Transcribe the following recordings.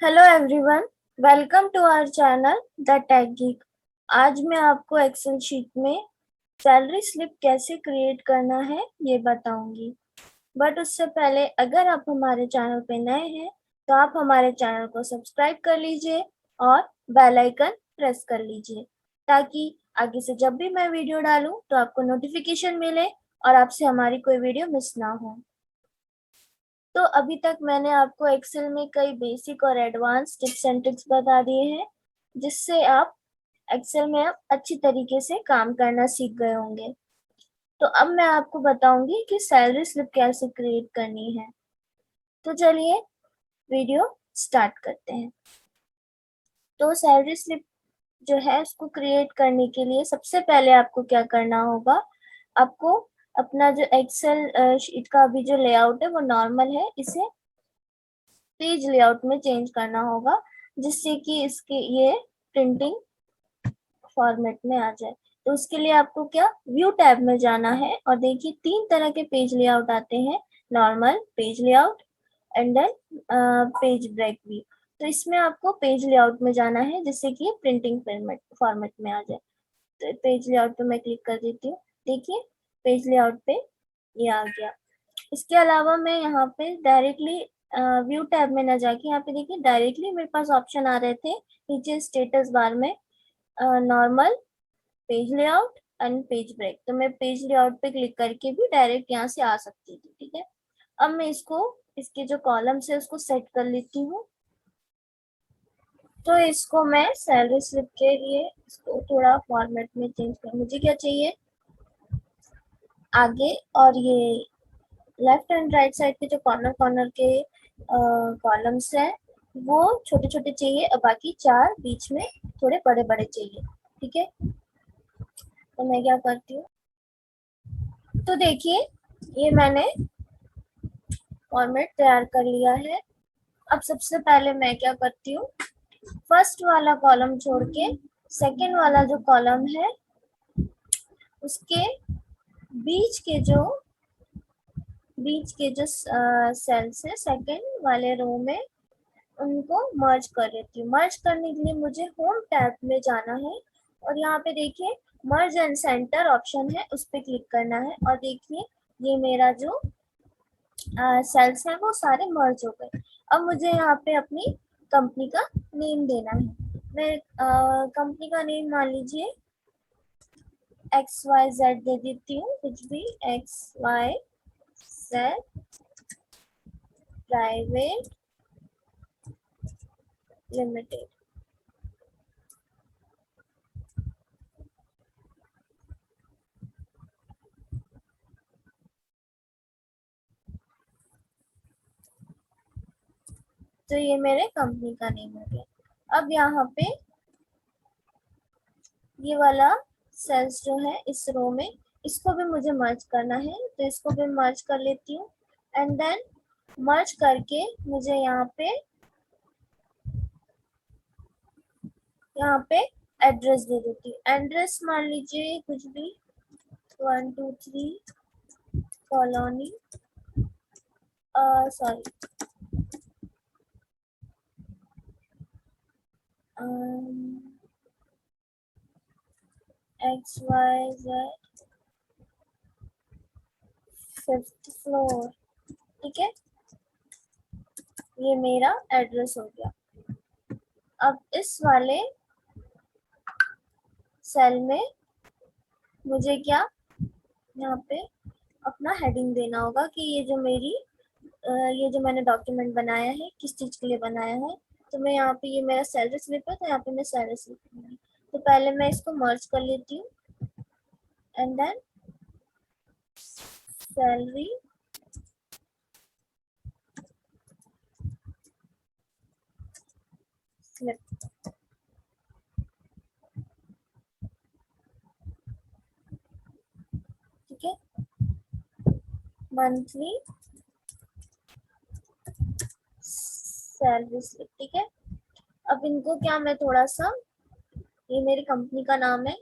Hello everyone, welcome to our channel the tech geek. आज मैं आपको एक्सेल शीट में सैलरी स्लिप कैसे क्रिएट करना है ये बताऊंगी। बट उससे पहले अगर आप हमारे चैनल पे नए हैं तो आप हमारे चैनल को सब्सक्राइब कर लीजिए और बेल आइकन प्रेस कर लीजिए ताकि आगे से जब भी मैं वीडियो डालूं तो आपको नोटिफिकेशन मिले और आपसे हमारी कोई वीडियो मिस ना हो। तो अभी तक मैंने आपको एक्सेल में कई बेसिक और एडवांस टिप्स एंड ट्रिक्स बता दिए हैं जिससे आप एक्सेल में आप अच्छी तरीके से काम करना सीख गए होंगे। तो अब मैं आपको बताऊंगी कि सैलरी स्लिप कैसे क्रिएट करनी है। तो चलिए वीडियो स्टार्ट करते हैं। तो सैलरी स्लिप जो है उसको क्रिएट करने के लिए सबसे पहले आपको क्या करना होगा, आपको अपना जो एक्सेल शीट का अभी जो लेआउट है वो नॉर्मल है, इसे पेज लेआउट में चेंज करना होगा जिससे कि इसके ये प्रिंटिंग फॉर्मेट में आ जाए। तो उसके लिए आपको क्या व्यू टैब में जाना है और देखिए तीन तरह के पेज लेआउट आते हैं, normal page layout and then page break view. तो इसमें आपको पेज लेआउट में जाना है जिससे कि प्रिंटिंग फॉर्मेट में आ जाए। तो पेज लेआउट पे मैं क्लिक कर देती हूँ। देखिए पेज लेआउट पे ये आ गया। इसके अलावा मैं यहाँ पे डायरेक्टली व्यू टैब में ना जाके यहाँ पे देखिए डायरेक्टली मेरे पास ऑप्शन आ रहे थे नीचे स्टेटस बार में, normal page layout and page break. तो मैं पेज लेआउट पे क्लिक करके भी डायरेक्ट यहाँ से आ सकती थी। ठीक है, अब मैं इसको इसके जो कॉलम्स है उसको सेट कर लेती हूँ। तो इसको मैं सैलरी स्लिप के लिए इसको थोड़ा फॉर्मेट में चेंज कर, मुझे क्या चाहिए आगे और ये लेफ्ट एंड राइट साइड के जो कॉर्नर कॉर्नर के कॉलम्स है वो छोटे छोटे चाहिए और बाकी चार बीच में थोड़े बड़े बड़े चाहिए। ठीक है, तो मैं क्या करती हूँ, तो देखिए ये मैंने फॉर्मेट तैयार कर लिया है। अब सबसे पहले मैं क्या करती हूँ, फर्स्ट वाला कॉलम छोड़ के सेकेंड वाला जो कॉलम है उसके बीच के जो सेल्स है सेकेंड वाले रो में उनको मर्ज कर लेती हूँ। मर्ज करने के लिए मुझे होम टैब में जाना है और यहाँ पे देखिए मर्ज एंड सेंटर ऑप्शन है, उस पर क्लिक करना है और देखिए ये मेरा जो सेल्स है वो सारे मर्ज हो गए। अब मुझे यहाँ पे अपनी कंपनी का नेम देना है। मैं कंपनी का नेम मान लीजिए XYZ दे देती हूँ, कुछ भी XYZ प्राइवेट लिमिटेड। तो ये मेरे कंपनी का नेम हो गया। अब यहाँ पे ये वाला सेल्स जो है इस रो में इसको भी मुझे मर्ज करना है, तो इसको भी मर्ज कर लेती हूँ एंड देन मर्ज करके मुझे यहाँ पे एड्रेस दे देती हूँ। एड्रेस मान लीजिए कुछ भी 123 colony sorry XYZ 5th floor. ठीक है, ये मेरा एड्रेस हो गया। अब इस वाले सेल में मुझे क्या यहाँ पे अपना हेडिंग देना होगा कि ये जो मैंने डॉक्यूमेंट बनाया है किस चीज के लिए बनाया है। तो मैं यहाँ पे ये मेरा सैलरी स्लिप है तो यहाँ पे मैं सैलरी स्लिप दूंगी। तो पहले मैं इसको मर्ज कर लेती हूँ एंड देन सैलरी स्लिप। ठीक है, मंथली सैलरी स्लिप। ठीक है, अब इनको क्या मैं थोड़ा सा, ये मेरी कंपनी का नाम है,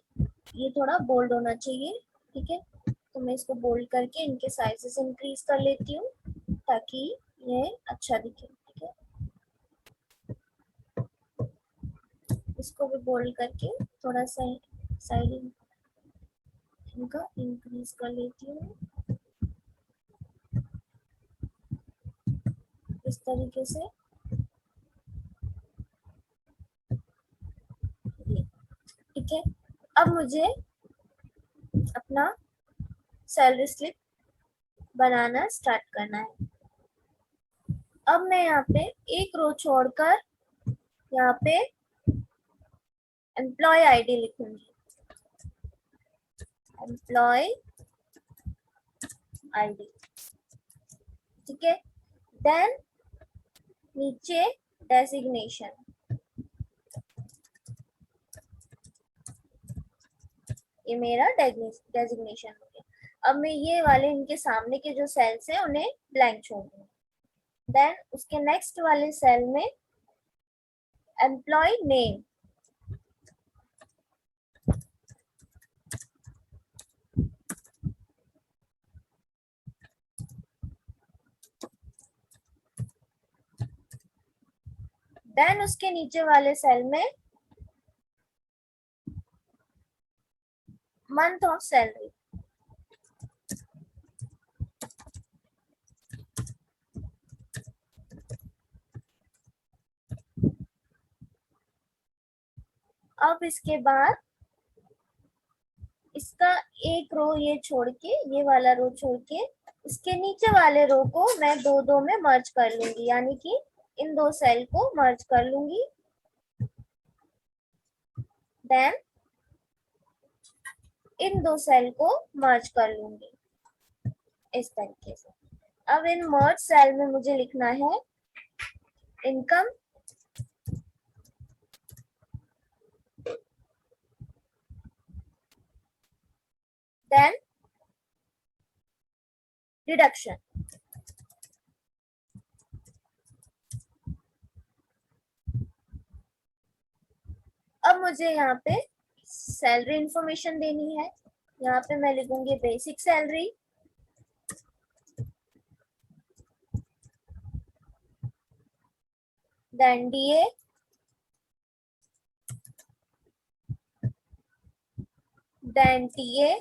ये थोड़ा बोल्ड होना चाहिए। ठीक है, तो मैं इसको बोल्ड करके इनके साइजेस इंक्रीज कर लेती हूँ ताकि ये अच्छा दिखे। ठीक है, इसको भी बोल्ड करके थोड़ा सा साइड इनका इंक्रीज कर लेती हूँ इस तरीके से। ठीक है, अब मुझे अपना सैलरी स्लिप बनाना स्टार्ट करना है। अब मैं यहाँ पे एक रो छोड़कर यहाँ पे एम्प्लॉय आईडी लिखूंगी, एम्प्लॉय आईडी। ठीक है, देन नीचे डेजिग्नेशन, ये मेरा डेजिग्नेशन हो गया। अब मैं ये वाले इनके सामने के जो सेल्स हैं उन्हें ब्लैंक छोड़ दूंगी। देन उसके नेक्स्ट वाले सेल में एम्प्लॉय नेम, देन उसके नीचे वाले सेल में मंथ ऑफ सैलरी। अब इसके बाद इसका एक रो ये छोड़ के, ये वाला रो छोड़ के इसके नीचे वाले रो को मैं दो दो में मर्ज कर लूंगी, यानी कि इन दो सेल को मर्ज कर लूंगी। देन इन दो सेल को मर्ज कर लूंगी इस तरीके से। अब इन मर्ज सेल में मुझे लिखना है इनकम, देन डिडक्शन। अब मुझे यहाँ पे सैलरी इंफॉर्मेशन देनी है। यहाँ पे मैं लिखूंगी basic salary, then DA, then TA,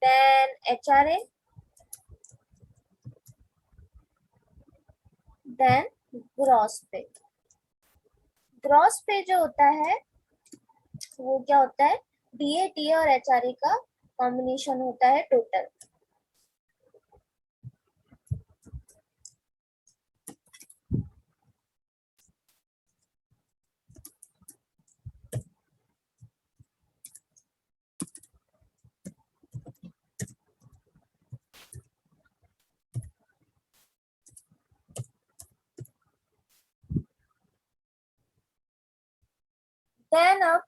then HRA, then gross pay. Gross pay जो होता है वो क्या होता है, डीए टीए और एचआरए का कॉम्बिनेशन होता है टोटल। देन अब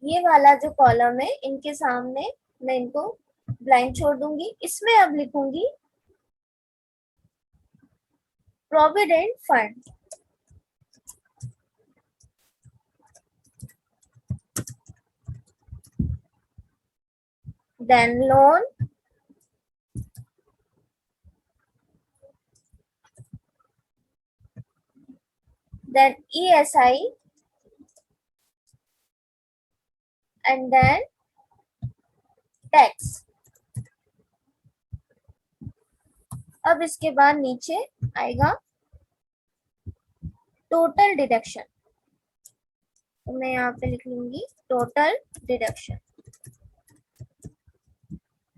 ये वाला जो कॉलम है इनके सामने मैं इनको ब्लैंक छोड़ दूंगी। इसमें अब लिखूंगी provident fund, then loan, then ESI, and then tax। अब इसके बाद नीचे आएगा टोटल डिडक्शन, तो मैं यहाँ पे लिख लूंगी टोटल डिडक्शन।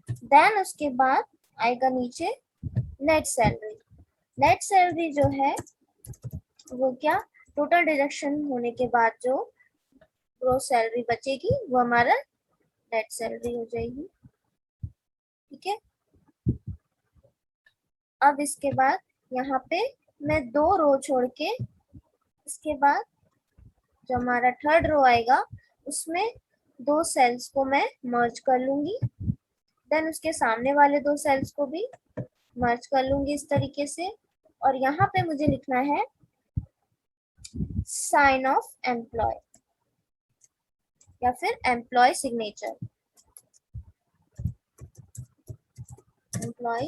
देन उसके बाद आएगा नीचे नेट सैलरी। नेट सैलरी जो है वो क्या, टोटल डिडक्शन होने के बाद जो ग्रॉस सैलरी बचेगी वो हमारा नेट सैलरी हो जाएगी। ठीक है, अब इसके बाद यहाँ पे मैं दो रो छोड़ के इसके बाद जो हमारा थर्ड रो आएगा उसमें दो सेल्स को मैं मर्ज कर लूंगी। देन उसके सामने वाले दो सेल्स को भी मर्ज कर लूंगी इस तरीके से। और यहाँ पे मुझे लिखना है साइन ऑफ एम्प्लॉय या फिर employ signature, employ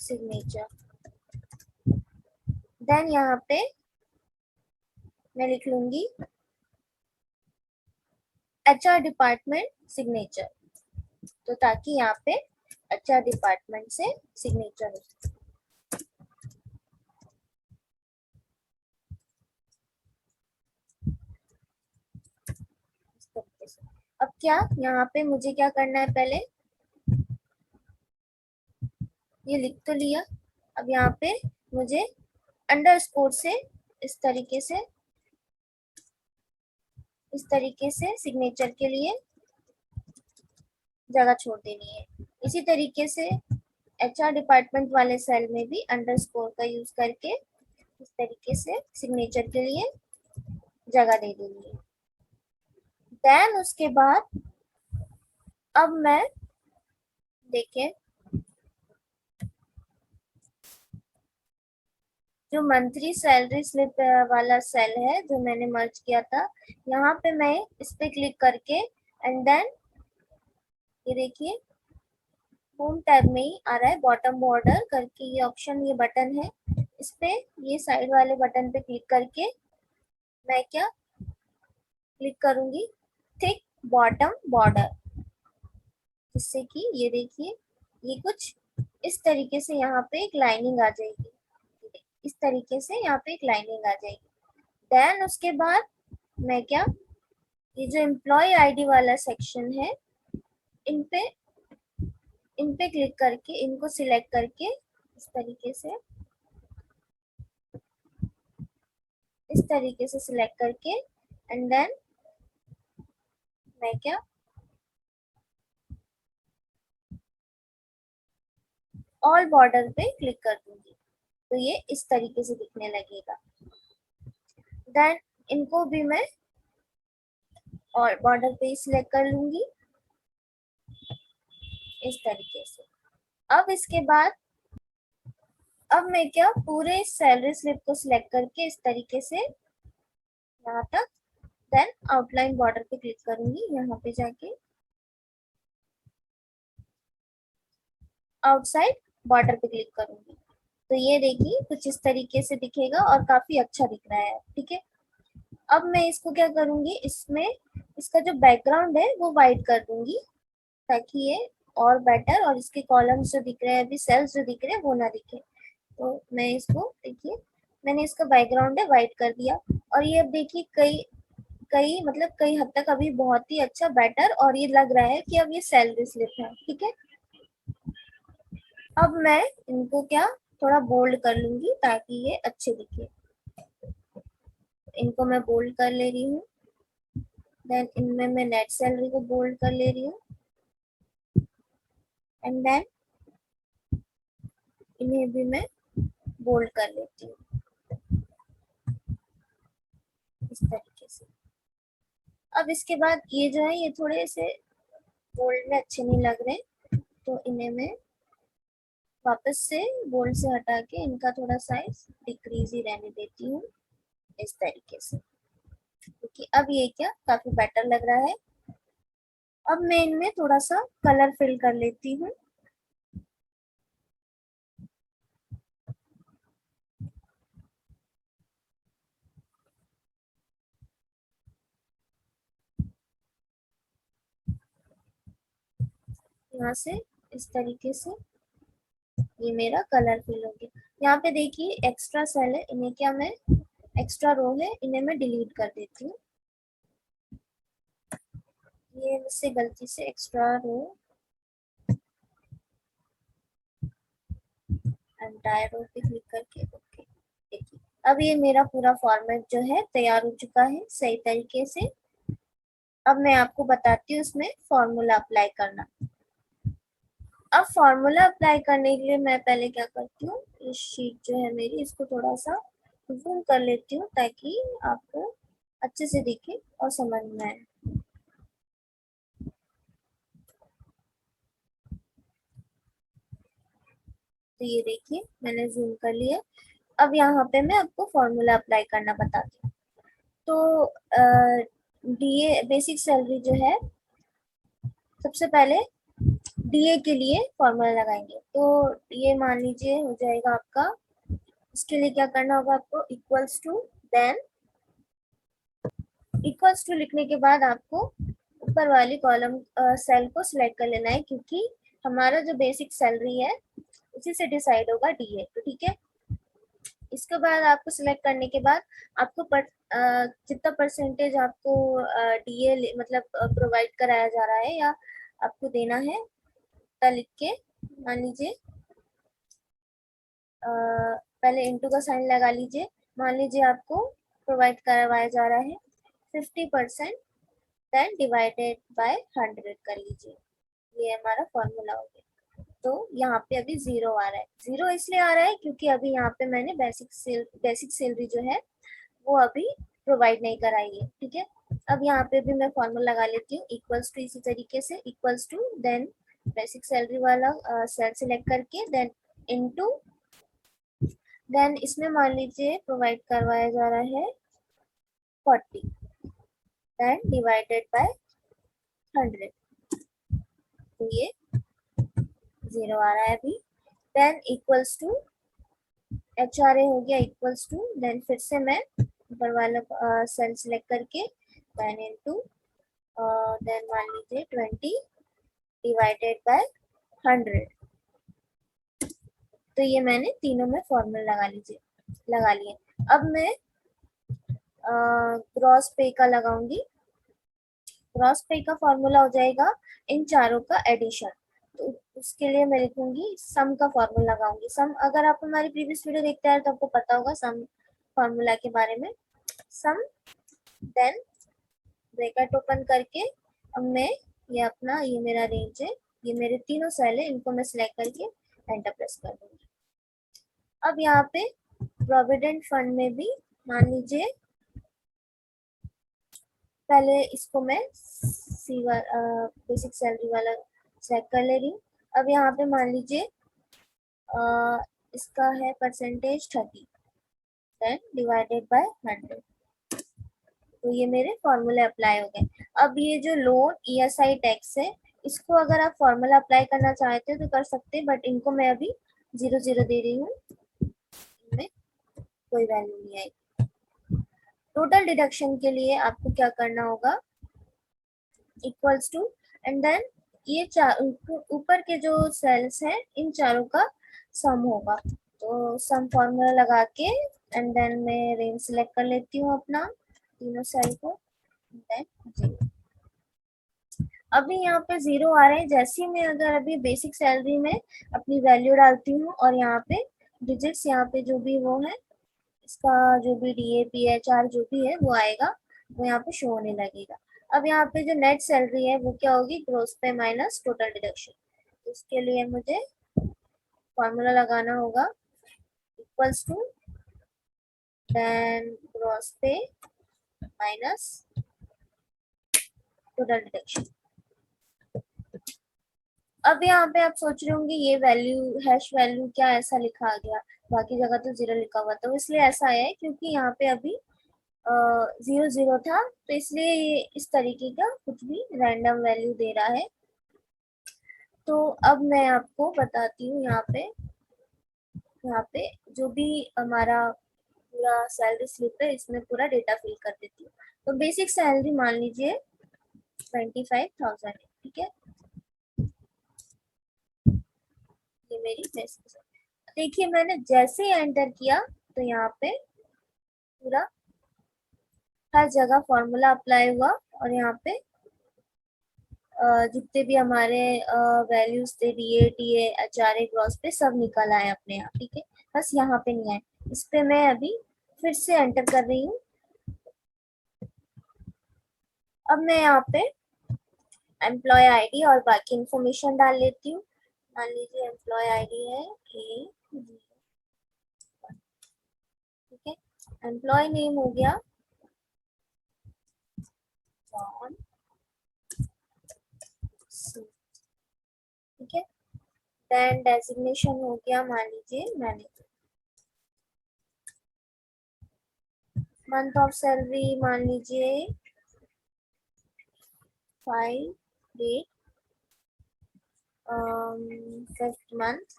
signature. Then यहाँ पे मैं लिख लूंगी HR डिपार्टमेंट सिग्नेचर, तो ताकि यहाँ पे HR डिपार्टमेंट से सिग्नेचर हो। इस तरीके से। अब क्या यहाँ पे मुझे क्या करना है, पहले ये लिख तो लिया। अब यहाँ पे मुझे अंडरस्कोर से इस तरीके से सिग्नेचर के लिए जगह छोड़ देनी है। इसी तरीके से HR डिपार्टमेंट वाले सेल में भी अंडरस्कोर का यूज करके इस तरीके से सिग्नेचर के लिए जगह दे देनी है। देन उसके बाद अब मैं देखिए जो मंथली सैलरी स्लिप वाला सेल है जो मैंने मर्ज किया था, यहाँ पे मैं इस पे क्लिक करके एंड देन ये देखिए होम टैब में ही आ रहा है बॉटम बॉर्डर करके ये ऑप्शन, ये बटन है। इस पे ये साइड वाले बटन पे क्लिक करके मैं क्या क्लिक करूंगी थिक बॉटम बॉर्डर, जिससे कि ये देखिए ये कुछ इस तरीके से यहाँ पे एक लाइनिंग आ जाएगी। इस तरीके से यहाँ पे एक लाइनिंग आ जाएगी। देन उसके बाद मैं क्या ये जो एम्प्लॉय आईडी वाला सेक्शन है इन पे क्लिक करके इनको सिलेक्ट करके इस तरीके से सिलेक्ट करके एंड देन मैं क्या ऑल बॉर्डर पे क्लिक कर दूंगी, तो ये इस तरीके से दिखने लगेगा। देन इनको भी मैं और बॉर्डर पे सिलेक्ट कर लूंगी इस तरीके से। अब इसके बाद अब मैं क्या पूरे सैलरी स्लिप को सिलेक्ट करके इस तरीके से यहाँ तक, देन आउटलाइन बॉर्डर पे क्लिक करूंगी, यहाँ पे जाके आउटसाइड बॉर्डर पे क्लिक करूंगी, तो ये देखिए कुछ इस तरीके से दिखेगा और काफी अच्छा दिख रहा है। ठीक है, अब मैं इसको क्या करूंगी, इसमें इसका जो बैकग्राउंड है वो वाइट कर दूंगी ताकि ये और बेटर और इसके कॉलम्स जो दिख रहे हैं अभी सेल्स जो दिख रहे हैं वो ना दिखे। तो मैं इसको देखिए मैंने इसका बैकग्राउंड है वाइट कर दिया और ये अब देखिए कई कई मतलब कई हद तक अभी बहुत ही अच्छा बेटर और ये लग रहा है कि अब ये सैलरी स्लिप है। ठीक है, अब मैं इनको क्या थोड़ा बोल्ड कर लूंगी ताकि ये अच्छे दिखे। इनको मैं बोल्ड कर ले रही हूँ। देन इनमें मैं नेट सैलरी को बोल्ड कर ले रही हूँ एंड देन इन्हें भी मैं बोल्ड कर लेती हूँ इस तरीके से। अब इसके बाद ये जो है ये थोड़े से बोल्ड में अच्छे नहीं लग रहे, तो इन्हें मैं वापस से बोल्ड से हटा के इनका थोड़ा साइज डिक्रीज ही रहने देती हूँ इस तरीके से, क्योंकि अब ये क्या काफी बेटर लग रहा है। अब मैं इनमें थोड़ा सा कलर फिल कर लेती हूँ। यहाँ से इस तरीके से ये मेरा कलर फिल हो गया। यहाँ पे देखिए एक्स्ट्रा सेल है, इन्हें क्या मैं एक्स्ट्रा रो है इन्हें मैं डिलीट कर देती हूँ। ये मुझसे गलती से एक्स्ट्रा रो एंटायर रो पे क्लिक करके ओके। देखिए अब ये मेरा पूरा फॉर्मेट जो है तैयार हो चुका है सही तरीके से। अब मैं आपको बताती हूँ इसमें फॉर्मूला अप्लाई करना। अब फॉर्मूला अप्लाई करने के लिए मैं पहले क्या करती हूँ, इस शीट जो है मेरी इसको थोड़ा सा जूम कर लेती हूँ ताकि आपको अच्छे से दिखे और समझ में आए। तो ये देखिए मैंने जूम कर लिया। अब यहाँ पे मैं आपको फॉर्मूला अप्लाई करना बताती हूँ। तो डीए बेसिक सैलरी जो है सबसे पहले डीए के लिए फॉर्मूला लगाएंगे। तो ये मान लीजिए हो जाएगा आपका, इसके लिए क्या करना होगा आपको, equals to, then equals to लिखने के बाद आपको ऊपर वाली कॉलम सेल को सिलेक्ट कर लेना है, क्योंकि हमारा जो बेसिक सैलरी है उसी से डिसाइड होगा डीए। तो ठीक है, इसके बाद आपको सिलेक्ट करने के बाद आपको कितना परसेंटेज आपको डीए मतलब प्रोवाइड कराया जा रहा है या आपको देना है, लिख के मान लीजिए पहले इंटू का साइन लगा लीजिए। मान लीजिए आपको प्रोवाइड करवाया जा रहा है 50%, देन डिवाइडेड बाय 100 कर लीजिए। ये हमारा फॉर्मूला हो गया। तो यहाँ पे अभी 0 आ रहा है। 0 इसलिए आ रहा है क्योंकि अभी यहाँ पे मैंने बेसिक सैलरी जो है वो अभी प्रोवाइड नहीं कराई है। ठीक है, अब यहाँ पे भी मैं फॉर्मूला लगा लेती हूँ, इक्वल्स टू, इसी तरीके से equals to, then basic salary वाला सेल सिलेक्ट करके, देन इनटू, देन इसमें मान लीजिए प्रोवाइड करवाया जा रहा है 40, देन डिवाइडेड बाय 100। तो ये 0 आ रहा है अभी। Then equals to, H R A हो गया, इक्वल्स टू, देन फिर से मैं ऊपर वाला सेल सिलेक्ट करके देन इनटू, देन मान लीजिए 20 डिवाइडेड बाय 100। तो ये मैंने तीनों में फॉर्मूला लगा लिए। अब मैं ग्रॉस पे का लगाऊंगी। ग्रॉस पे का फॉर्मूला हो जाएगा इन चारों का एडिशन। तो उसके लिए मैं लिखूंगी सम का फॉर्मूला लगाऊंगी। सम, अगर आप हमारी प्रीवियस वीडियो देखते हैं तो आपको पता होगा सम फॉर्मूला के बारे में। सम, देन ब्रैकेट ओपन करके, अब मैं ये मेरा रेंज है, ये मेरे तीनों सेल है, इनको मैं सिलेक्ट करके एंटर प्रेस कर दूंगी। अब यहाँ पे प्रोविडेंट फंड में भी मान लीजिए पहले इसको मैं बेसिक सैलरी वाला सेलेक्ट कर ले रही हूँ। अब यहाँ पे मान लीजिए इसका है परसेंटेज 30, देन डिवाइडेड बाय 100। तो ये मेरे फॉर्मूले अप्लाई हो गए। अब ये जो लोन ईएसआई टैक्स है, इसको अगर आप फॉर्मूला अप्लाई करना चाहते हो तो कर सकते हैं, बट इनको मैं अभी 0 दे रही हूँ, इनमें कोई वैल्यू नहीं आएगी। टोटल डिडक्शन के लिए आपको क्या करना होगा, इक्वल्स टू, एंड देन ये ऊपर के जो सेल्स हैं इन चारों का सम होगा। तो सम फॉर्मूला लगा के एंड देन मैं रेंज सिलेक्ट कर लेती हूँ अपना तीनों सेल को, देन 0। अभी यहाँ पे 0 आ रहे हैं। जैसे ही मैं अगर अभी बेसिक सैलरी में अपनी वैल्यू डालती हूँ और यहाँ पे डिजिट्स, यहाँ पे जो भी वो है इसका जो भी डीए पीएचआर जो भी है वो आएगा, वो यहाँ पे शो होने लगेगा। अब यहाँ पे जो नेट सैलरी है वो क्या होगी, ग्रोस पे माइनस टोटल डिडक्शन। इसके लिए मुझे फॉर्मूला लगाना होगा, इक्वल्स टू, देन ग्रोस पे माइनस टोटल डिडक्शन। अब यहाँ पे आप सोच रहे होंगे ये वैल्यू हैश वैल्यू क्या ऐसा लिखा गया, बाकी जगह तो 0 लिखा हुआ था। इसलिए ऐसा आया है क्योंकि यहाँ पे अभी 0 था, तो इसलिए ये इस तरीके का कुछ भी रैंडम वैल्यू दे रहा है। तो अब मैं आपको बताती हूँ, यहाँ पे जो भी हमारा पूरा सैलरी स्लिप है इसमें पूरा डेटा फिल कर देती हूँ। तो बेसिक सैलरी मान लीजिए 25,000 है। ठीक है, ये मेरी बेसिक सैलरी। देखिए मैंने जैसे ही एंटर किया तो यहाँ पे पूरा हर जगह फॉर्मूला अप्लाई हुआ और यहाँ पे जितने भी हमारे वैल्यूज थे डीए टीए एचआरए ग्रॉस पे सब निकल आए अपने आप। ठीक है, बस यहाँ पे नहीं आए। इस पे मैं अभी फिर से एंटर कर रही हूँ। अब मैं यहाँ पे एम्प्लॉय आईडी और बाकी इंफॉर्मेशन डाल लेती हूँ। मान लीजिए एम्प्लॉय आईडी है ए, ठीक है, एम्प्लॉय नेम हो गया जॉन, ठीक है, देन डेजिग्नेशन हो गया मान लीजिए मैनेजर, मंथ ऑफ सैलरी मान लीजिए 5 डेट 5th month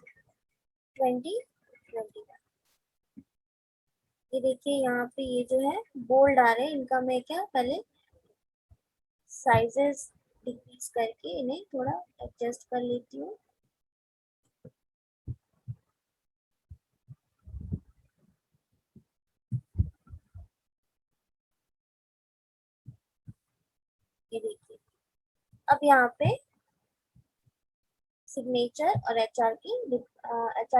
2021। ये देखिए यहाँ पे ये जो है बोल्ड आ रहे हैं, इनका मैं क्या पहले साइजेस डिक्रीज करके इन्हें थोड़ा एडजस्ट कर लेती हूँ। ये देखिए अब यहाँ पे सिग्नेचर और एचआर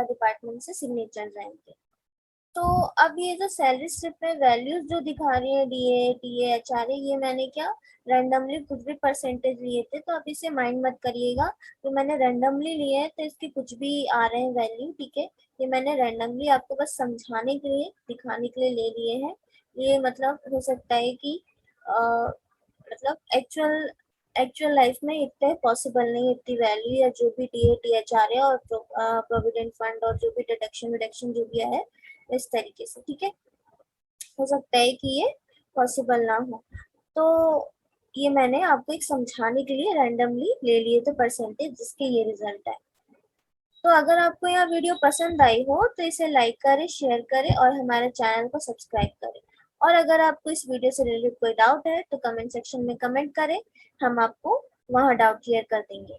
डिपार्टमेंट से सिग्नेचर रहेंगे। तो अब ये जो सैलरी स्लिप में वैल्यूज जो दिखा रही है डीए टीए एचआरए, ये मैंने क्या रैंडमली कुछ भी परसेंटेज लिए थे, तो अब इसे माइंड मत करिएगा। तो मैंने रैंडमली लिए हैं तो इसके कुछ भी आ रहे हैं वैल्यू, ठीक है। ये मैंने रैंडमली आपको बस समझाने के लिए दिखाने के लिए ले लिए हैं। ये मतलब हो सकता है कि मतलब एक्चुअल एक्चुअल लाइफ में इतने पॉसिबल नहीं, इतनी वैल्यू या जो भी डीए टीएचआरए और प्रोविडेंट फंड और जो भी डिडक्शन विडक्शन जो भी है इस तरीके से, ठीक है। हो सकता है कि ये पॉसिबल ना हो, तो ये मैंने आपको एक समझाने के लिए रैंडमली ले लिए थे परसेंटेज, जिसके ये रिजल्ट है। तो अगर आपको यह वीडियो पसंद आई हो तो इसे लाइक करें, शेयर करें और हमारे चैनल को सब्सक्राइब करें। और अगर आपको इस वीडियो से रिलेटेड कोई डाउट है तो कमेंट सेक्शन में कमेंट करें, हम आपको वहाँ डाउट क्लियर कर देंगे।